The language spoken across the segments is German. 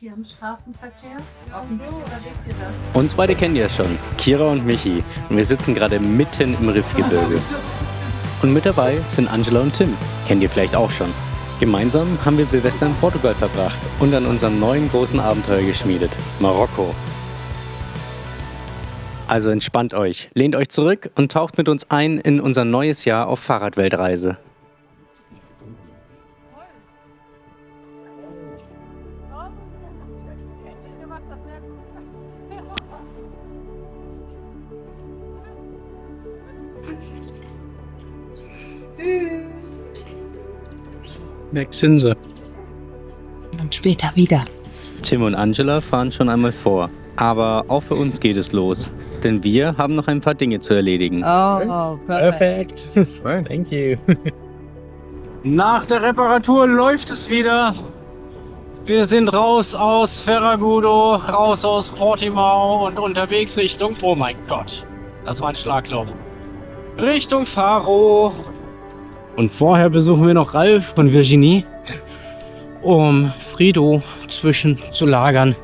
hier im Straßenverkehr? Auf dem Klo, oder lebt ihr das? Uns beide kennt ihr schon, Kira und Michi. Und wir sitzen gerade mitten im Rifgebirge. Und mit dabei sind Angela und Tim. Kennt ihr vielleicht auch schon. Gemeinsam haben wir Silvester in Portugal verbracht und an unserem neuen großen Abenteuer geschmiedet, Marokko. Also entspannt euch, lehnt euch zurück und taucht mit uns ein in unser neues Jahr auf Fahrradweltreise. Weg sind sie. Und später wieder. Tim und Angela fahren schon einmal vor. Aber auch für uns geht es los. Denn wir haben noch ein paar Dinge zu erledigen. Oh, perfekt. Perfekt. Thank you. Nach der Reparatur läuft es wieder. Wir sind raus aus Ferragudo, raus aus Portimao und unterwegs Richtung, oh mein Gott, das war ein Schlagloch, Richtung Faro. Und vorher besuchen wir noch Ralf von Virginie, um Frido zwischenzulagern,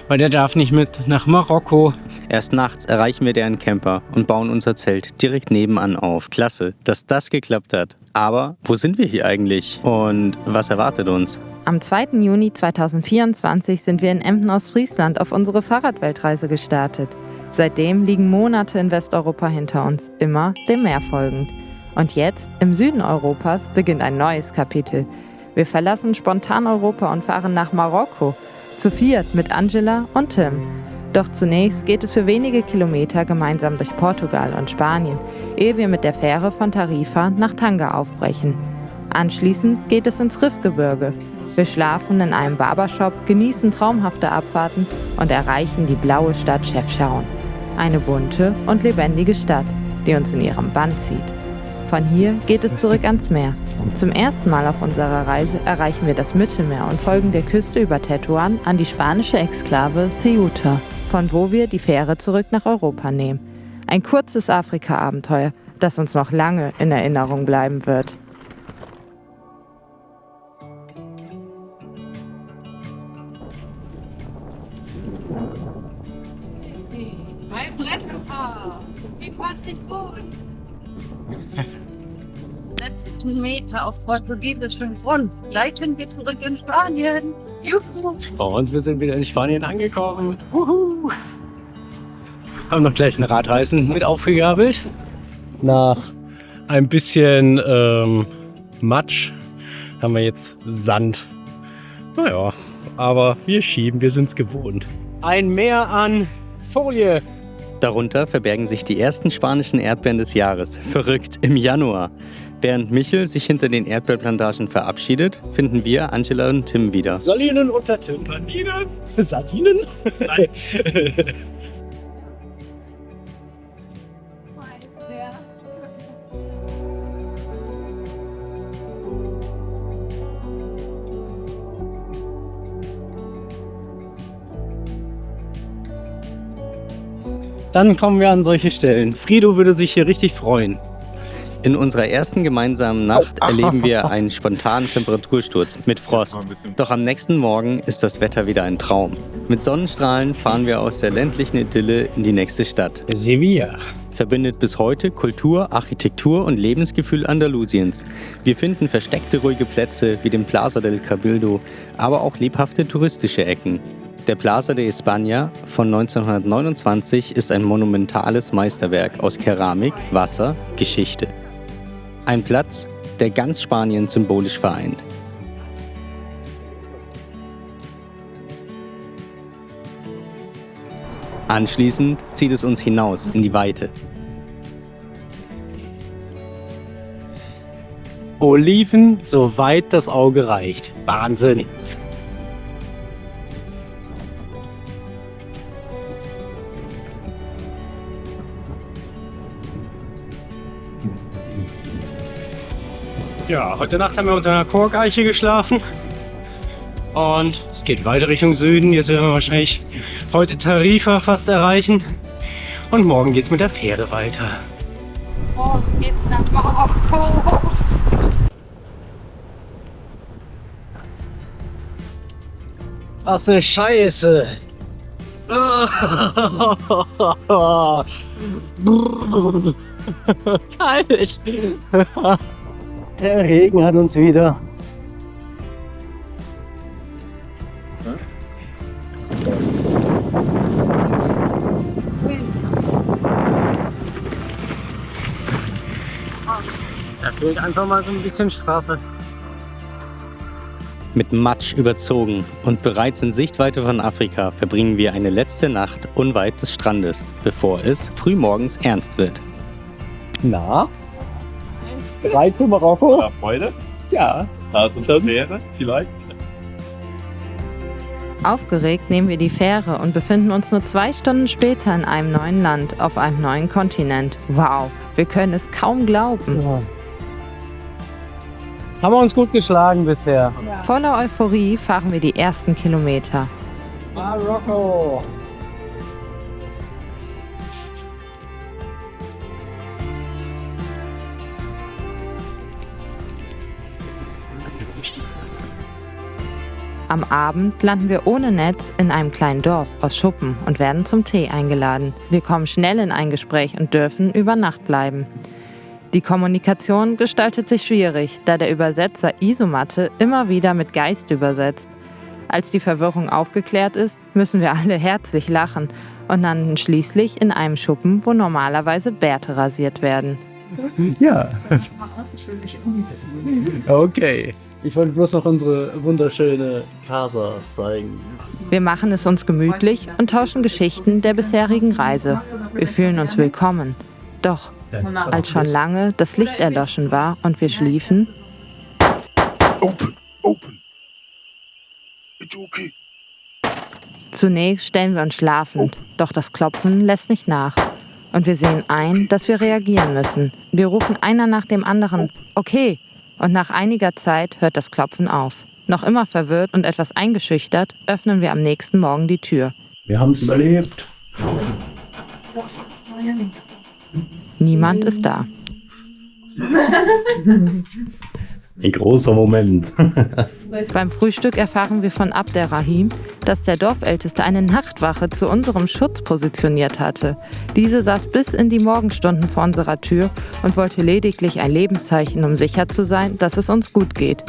weil der darf nicht mit nach Marokko. Erst nachts erreichen wir deren Camper und bauen unser Zelt direkt nebenan auf. Klasse, dass das geklappt hat. Aber wo sind wir hier eigentlich und was erwartet uns? Am 2. Juni 2024 sind wir in Emden aus Friesland auf unsere Fahrradweltreise gestartet. Seitdem liegen Monate in Westeuropa hinter uns, immer dem Meer folgend. Und jetzt, im Süden Europas, beginnt ein neues Kapitel. Wir verlassen spontan Europa und fahren nach Marokko, zu viert mit Angela und Tim. Doch zunächst geht es für wenige Kilometer gemeinsam durch Portugal und Spanien, ehe wir mit der Fähre von Tarifa nach Tanger aufbrechen. Anschließend geht es ins Rifgebirge. Wir schlafen in einem Barbershop, genießen traumhafte Abfahrten und erreichen die blaue Stadt Chefchaouen. Eine bunte und lebendige Stadt, die uns in ihrem Bann zieht. Von hier geht es zurück ans Meer. Zum ersten Mal auf unserer Reise erreichen wir das Mittelmeer und folgen der Küste über Tetuan an die spanische Exklave Ceuta, von wo wir die Fähre zurück nach Europa nehmen. Ein kurzes Afrika-Abenteuer, das uns noch lange in Erinnerung bleiben wird. Ein Brettgefahr. Die fand ich gut. Letzten Meter auf portugiesischem Grund. Gleich sind wir zurück in Spanien. Juhu. Und wir sind wieder in Spanien angekommen. Wuhu. Haben noch gleich ein Radreisen mit aufgegabelt. Nach ein bisschen Matsch haben wir jetzt Sand. Naja, aber wir schieben, wir sind es gewohnt. Ein Meer an Folie. Darunter verbergen sich die ersten spanischen Erdbeeren des Jahres. Verrückt, im Januar. Während Michel sich hinter den Erdbeerplantagen verabschiedet, finden wir Angela und Tim wieder. Salinen unter Tympaninen. Salinen? Nein. Dann kommen wir an solche Stellen. Frido würde sich hier richtig freuen. In unserer ersten gemeinsamen Nacht erleben wir einen spontanen Temperatursturz mit Frost. Doch am nächsten Morgen ist das Wetter wieder ein Traum. Mit Sonnenstrahlen fahren wir aus der ländlichen Idylle in die nächste Stadt. Sevilla. Verbindet bis heute Kultur, Architektur und Lebensgefühl Andalusiens. Wir finden versteckte ruhige Plätze wie den Plaza del Cabildo, aber auch lebhafte touristische Ecken. Der Plaza de España von 1929 ist ein monumentales Meisterwerk aus Keramik, Wasser, Geschichte. Ein Platz, der ganz Spanien symbolisch vereint. Anschließend zieht es uns hinaus in die Weite. Oliven, soweit das Auge reicht. Wahnsinn. Ja, heute Nacht haben wir unter einer Korkeiche geschlafen und es geht weiter Richtung Süden. Jetzt werden wir wahrscheinlich heute Tarifa fast erreichen und morgen geht's mit der Fähre weiter. Oh, geht's nach Marokko. Was eine Scheiße. Kalt. Der Regen hat uns wieder. Da fehlt einfach mal so ein bisschen Straße. Mit Matsch überzogen und bereits in Sichtweite von Afrika verbringen wir eine letzte Nacht unweit des Strandes, bevor es frühmorgens ernst wird. Na? Bereit für Marokko? Ja, Freude? Ja. Da sind das Meere, vielleicht. Aufgeregt nehmen wir die Fähre und befinden uns nur 2 Stunden später in einem neuen Land, auf einem neuen Kontinent. Wow, wir können es kaum glauben. Ja. Haben wir uns gut geschlagen bisher. Voller Euphorie fahren wir die ersten Kilometer. Marokko. Am Abend landen wir ohne Netz in einem kleinen Dorf aus Schuppen und werden zum Tee eingeladen. Wir kommen schnell in ein Gespräch und dürfen über Nacht bleiben. Die Kommunikation gestaltet sich schwierig, da der Übersetzer Isomatte immer wieder mit Geist übersetzt. Als die Verwirrung aufgeklärt ist, müssen wir alle herzlich lachen und landen schließlich in einem Schuppen, wo normalerweise Bärte rasiert werden. Ja. Okay. Ich wollte bloß noch unsere wunderschöne Casa zeigen. Wir machen es uns gemütlich und tauschen Geschichten der bisherigen Reise. Wir fühlen uns willkommen. Doch als schon lange das Licht erloschen war und wir schliefen, Open! It's okay. zunächst stellen wir uns schlafend, doch das Klopfen lässt nicht nach. Und wir sehen ein, dass wir reagieren müssen. Wir rufen einer nach dem anderen, okay. Und nach einiger Zeit hört das Klopfen auf. Noch immer verwirrt und etwas eingeschüchtert, öffnen wir am nächsten Morgen die Tür. Wir haben es überlebt. Niemand ist da. Ein großer Moment. Beim Frühstück erfahren wir von Abderrahim, dass der Dorfälteste eine Nachtwache zu unserem Schutz positioniert hatte. Diese saß bis in die Morgenstunden vor unserer Tür und wollte lediglich ein Lebenszeichen, um sicher zu sein, dass es uns gut geht.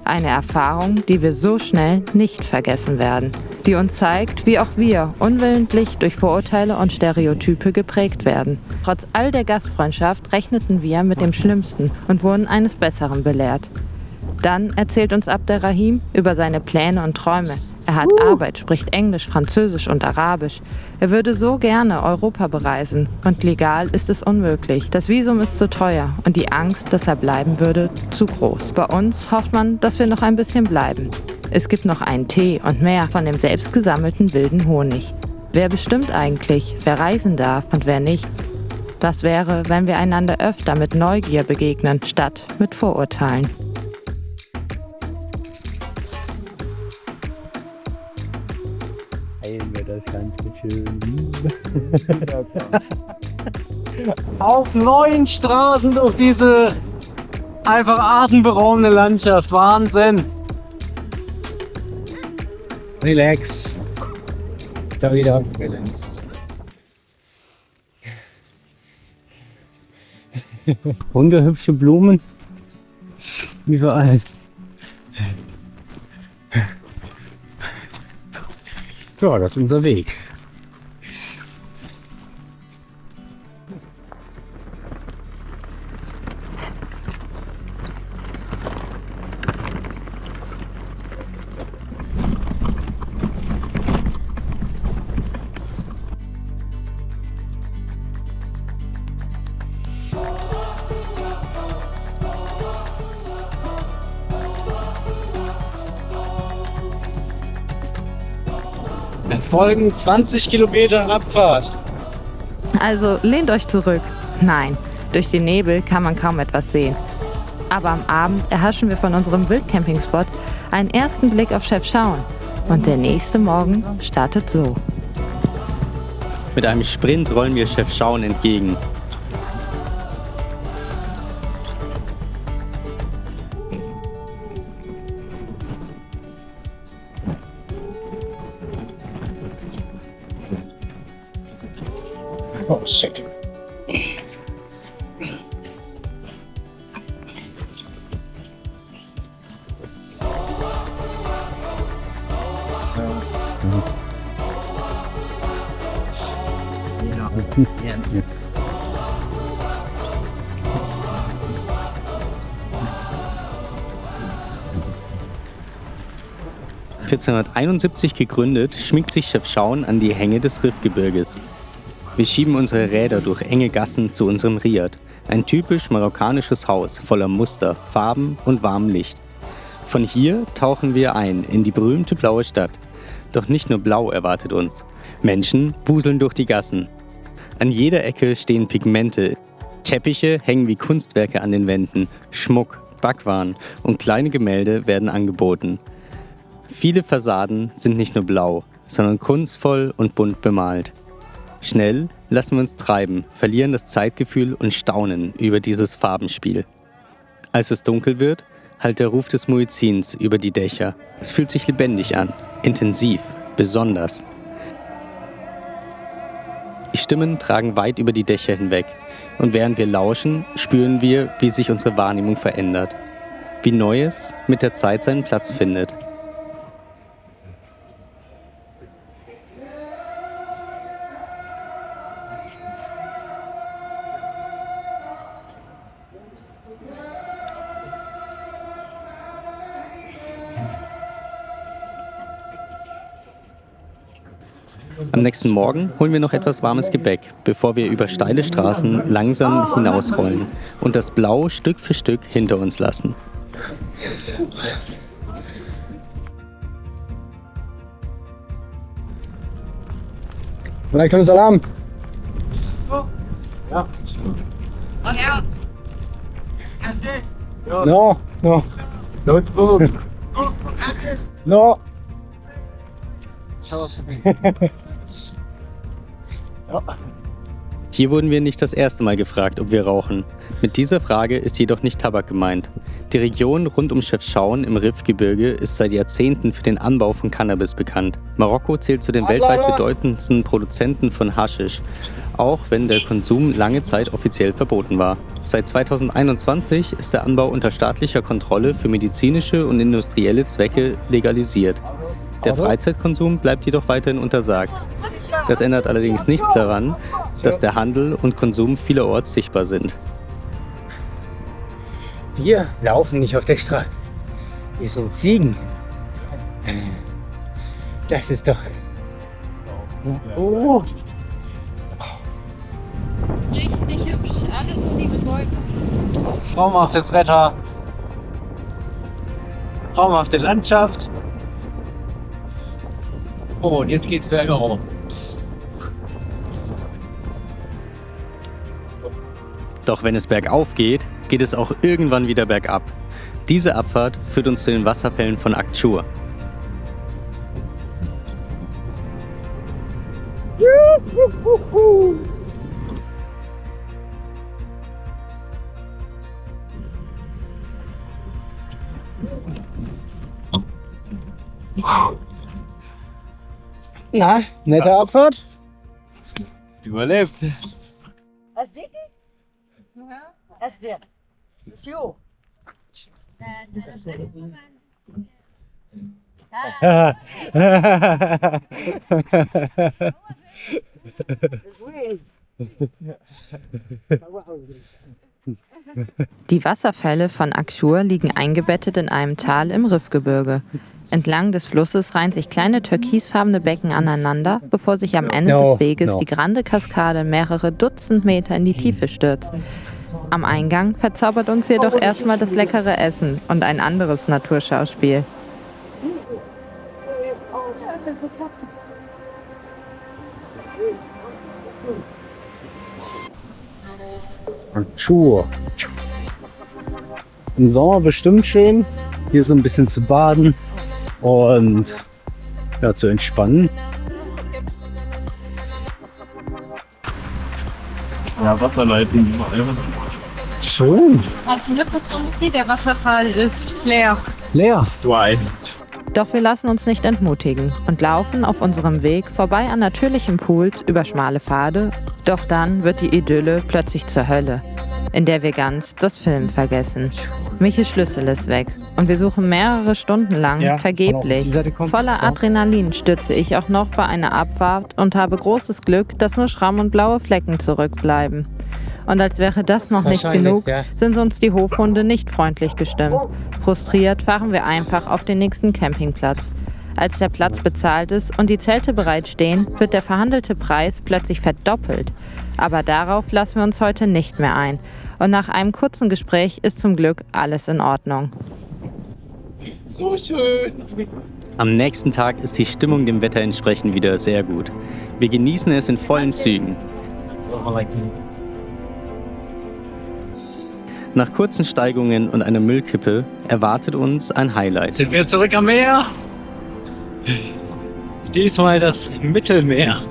Eine Erfahrung, die wir so schnell nicht vergessen werden. Die uns zeigt, wie auch wir unwillentlich durch Vorurteile und Stereotype geprägt werden. Trotz all der Gastfreundschaft rechneten wir mit dem Schlimmsten und wurden eines Besseren belehrt. Dann erzählt uns Abderrahim über seine Pläne und Träume. Er hat Arbeit, spricht Englisch, Französisch und Arabisch. Er würde so gerne Europa bereisen und legal ist es unmöglich. Das Visum ist zu teuer und die Angst, dass er bleiben würde, zu groß. Bei uns hofft man, dass wir noch ein bisschen bleiben. Es gibt noch einen Tee und mehr von dem selbst gesammelten wilden Honig. Wer bestimmt eigentlich, wer reisen darf und wer nicht? Was wäre, wenn wir einander öfter mit Neugier begegnen, statt mit Vorurteilen? Teilen wir das Ganze schön. Auf neuen Straßen durch diese einfach atemberaubende Landschaft. Wahnsinn. Relax. Da wieder. Relax. Wunderhübsche Blumen. Überall. Ja, das ist unser Weg. Es folgen 20 Kilometer Abfahrt. Also lehnt euch zurück. Nein, durch den Nebel kann man kaum etwas sehen. Aber am Abend erhaschen wir von unserem Wildcamping-Spot einen ersten Blick auf Chefchaouen. Und der nächste Morgen startet so. Mit einem Sprint rollen wir Chefchaouen entgegen. Oh shit. Ja. 1471 gegründet, schmiegt sich Chefchaouen an die Hänge des Rifgebirges. Wir schieben unsere Räder durch enge Gassen zu unserem Riad, ein typisch marokkanisches Haus voller Muster, Farben und warmem Licht. Von hier tauchen wir ein in die berühmte blaue Stadt. Doch nicht nur blau erwartet uns. Menschen wuseln durch die Gassen. An jeder Ecke stehen Pigmente. Teppiche hängen wie Kunstwerke an den Wänden. Schmuck, Backwaren und kleine Gemälde werden angeboten. Viele Fassaden sind nicht nur blau, sondern kunstvoll und bunt bemalt. Schnell lassen wir uns treiben, verlieren das Zeitgefühl und staunen über dieses Farbenspiel. Als es dunkel wird, hallt der Ruf des Muezzins über die Dächer. Es fühlt sich lebendig an, intensiv, besonders. Die Stimmen tragen weit über die Dächer hinweg und während wir lauschen, spüren wir, wie sich unsere Wahrnehmung verändert. Wie Neues mit der Zeit seinen Platz findet. Am nächsten Morgen holen wir noch etwas warmes Gebäck, bevor wir über steile Straßen langsam hinausrollen und das Blau Stück für Stück hinter uns lassen. Alaikum Salam. Ja. No, no. No. Hier wurden wir nicht das erste Mal gefragt, ob wir rauchen. Mit dieser Frage ist jedoch nicht Tabak gemeint. Die Region rund um Chefchaouen im Rifgebirge ist seit Jahrzehnten für den Anbau von Cannabis bekannt. Marokko zählt zu den weltweit bedeutendsten Produzenten von Haschisch, auch wenn der Konsum lange Zeit offiziell verboten war. Seit 2021 ist der Anbau unter staatlicher Kontrolle für medizinische und industrielle Zwecke legalisiert. Der Freizeitkonsum bleibt jedoch weiterhin untersagt. Das ändert allerdings nichts daran, dass der Handel und Konsum vielerorts sichtbar sind. Wir laufen nicht auf der Straße. Wir sind Ziegen. Das ist doch... Oh. Richtig hübsch, alles so liebe Leute. Traumhaftes Wetter. Traumhafte Landschaft. Oh, und jetzt geht's bergauf. Doch wenn es bergauf geht, geht es auch irgendwann wieder bergab. Diese Abfahrt führt uns zu den Wasserfällen von Akçur. Na, nette Abfahrt? Überlebt. Die Wasserfälle von Akçur liegen eingebettet in einem Tal im Rifgebirge. Entlang des Flusses reihen sich kleine türkisfarbene Becken aneinander, bevor sich am Ende des Weges die Grande Kaskade mehrere Dutzend Meter in die Tiefe stürzt. Am Eingang verzaubert uns jedoch erstmal das leckere Essen und ein anderes Naturschauspiel. Schuhe. Im Sommer bestimmt schön, hier so ein bisschen zu baden und ja, zu entspannen. Ja, Wasserleitung. Schön. Also hier der Wasserfall ist leer. Leer. Dry. Doch wir lassen uns nicht entmutigen und laufen auf unserem Weg vorbei an natürlichen Pools über schmale Pfade. Doch dann wird die Idylle plötzlich zur Hölle, in der wir ganz das Filmen vergessen. Michis Schlüssel ist weg und wir suchen mehrere Stunden lang vergeblich. Voller Adrenalin stürze ich auch noch bei einer Abfahrt und habe großes Glück, dass nur Schramm und blaue Flecken zurückbleiben. Und als wäre das noch nicht genug, sind uns die Hofhunde nicht freundlich gestimmt. Frustriert fahren wir einfach auf den nächsten Campingplatz. Als der Platz bezahlt ist und die Zelte bereitstehen, wird der verhandelte Preis plötzlich verdoppelt. Aber darauf lassen wir uns heute nicht mehr ein. Und nach einem kurzen Gespräch ist zum Glück alles in Ordnung. So schön. Am nächsten Tag ist die Stimmung dem Wetter entsprechend wieder sehr gut. Wir genießen es in vollen Zügen. Nach kurzen Steigungen und einer Müllkippe erwartet uns ein Highlight. Sind wir zurück am Meer? Diesmal das Mittelmeer.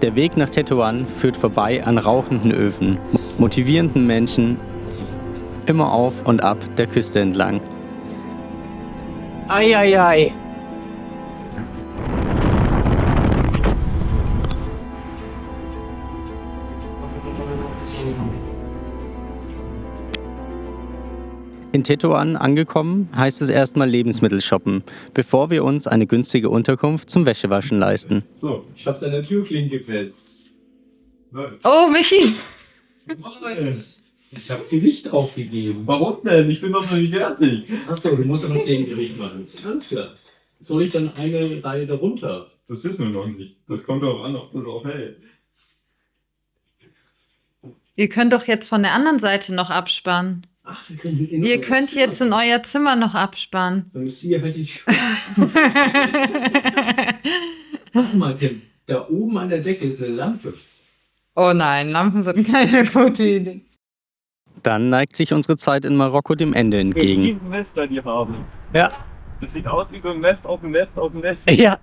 Der Weg nach Tetuan führt vorbei an rauchenden Öfen, motivierenden Menschen, immer auf und ab der Küste entlang. Eieiei. In Tetuan angekommen, heißt es erstmal Lebensmittel shoppen, bevor wir uns eine günstige Unterkunft zum Wäschewaschen leisten. So, ich hab's an der Türklinke fest. Oh, Michi! Was denn? Ich hab Gewicht aufgegeben. Warum denn? Ich bin doch noch nicht fertig. Achso, du musst ja noch Gegengewicht machen. Alles klar. Soll ich dann eine Reihe darunter? Das wissen wir noch nicht. Das kommt darauf an, ob das auch hält. Ihr könnt doch jetzt von der anderen Seite noch abspannen. Ach, wir können Ihr könnt jetzt in euer Zimmer noch abspannen. Dann müssen wir halt die Warte mal, Tim. Da oben an der Decke ist eine Lampe. Oh nein, Lampen sind keine gute Idee. Dann neigt sich unsere Zeit in Marokko dem Ende entgegen. Ein Nester, die haben. Ja. Das sieht aus wie so ein Nest auf dem Nest auf dem Nest. Ja.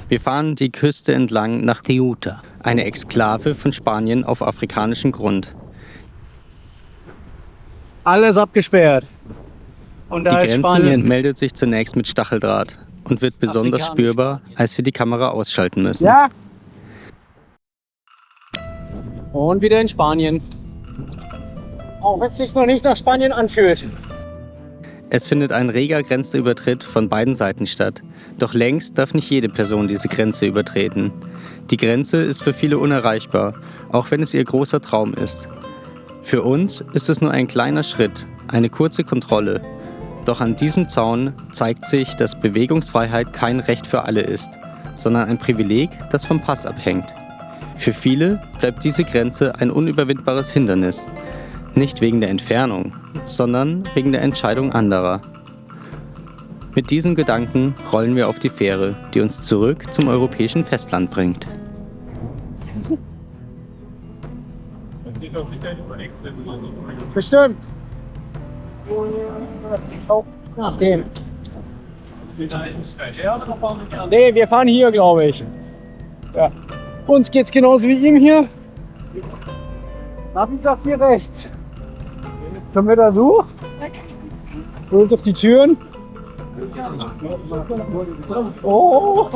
Wir fahren die Küste entlang nach Ceuta, eine Exklave von Spanien auf afrikanischem Grund. Alles abgesperrt. Und da Die ist Grenze Spanien. meldet sich zunächst mit Stacheldraht und wird besonders Afrikanisch. spürbar, als wir die Kamera ausschalten müssen. Ja. Und wieder in Spanien. Auch wenn es sich noch nicht nach Spanien anfühlt. Es findet ein reger Grenzübertritt von beiden Seiten statt. Doch längst darf nicht jede Person diese Grenze übertreten. Die Grenze ist für viele unerreichbar, auch wenn es ihr großer Traum ist. Für uns ist es nur ein kleiner Schritt, eine kurze Kontrolle. Doch an diesem Zaun zeigt sich, dass Bewegungsfreiheit kein Recht für alle ist, sondern ein Privileg, das vom Pass abhängt. Für viele bleibt diese Grenze ein unüberwindbares Hindernis. Nicht wegen der Entfernung, sondern wegen der Entscheidung anderer. Mit diesen Gedanken rollen wir auf die Fähre, die uns zurück zum europäischen Festland bringt. Bestimmt. Nach dem. Nee, wir fahren hier, glaube ich. Ja. Uns geht's genauso wie ihm hier. Navi sagt hier rechts. Können wir da so? Holt durch die Türen. Oh,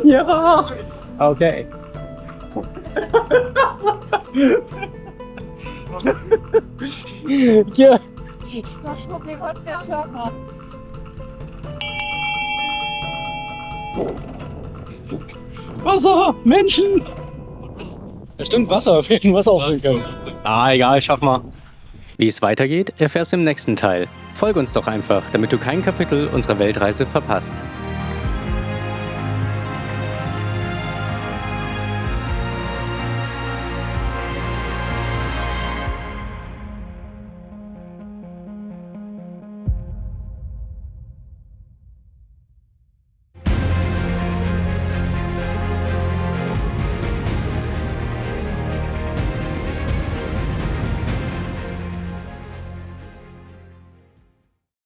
ja. Okay. Hier. Wasser, Menschen. Ja, stimmt, Wasser, wir hätten Wasser auffüllen können. Ah, egal, schaffen wir. Wie es weitergeht, erfährst du im nächsten Teil. Folge uns doch einfach, damit du kein Kapitel unserer Weltreise verpasst.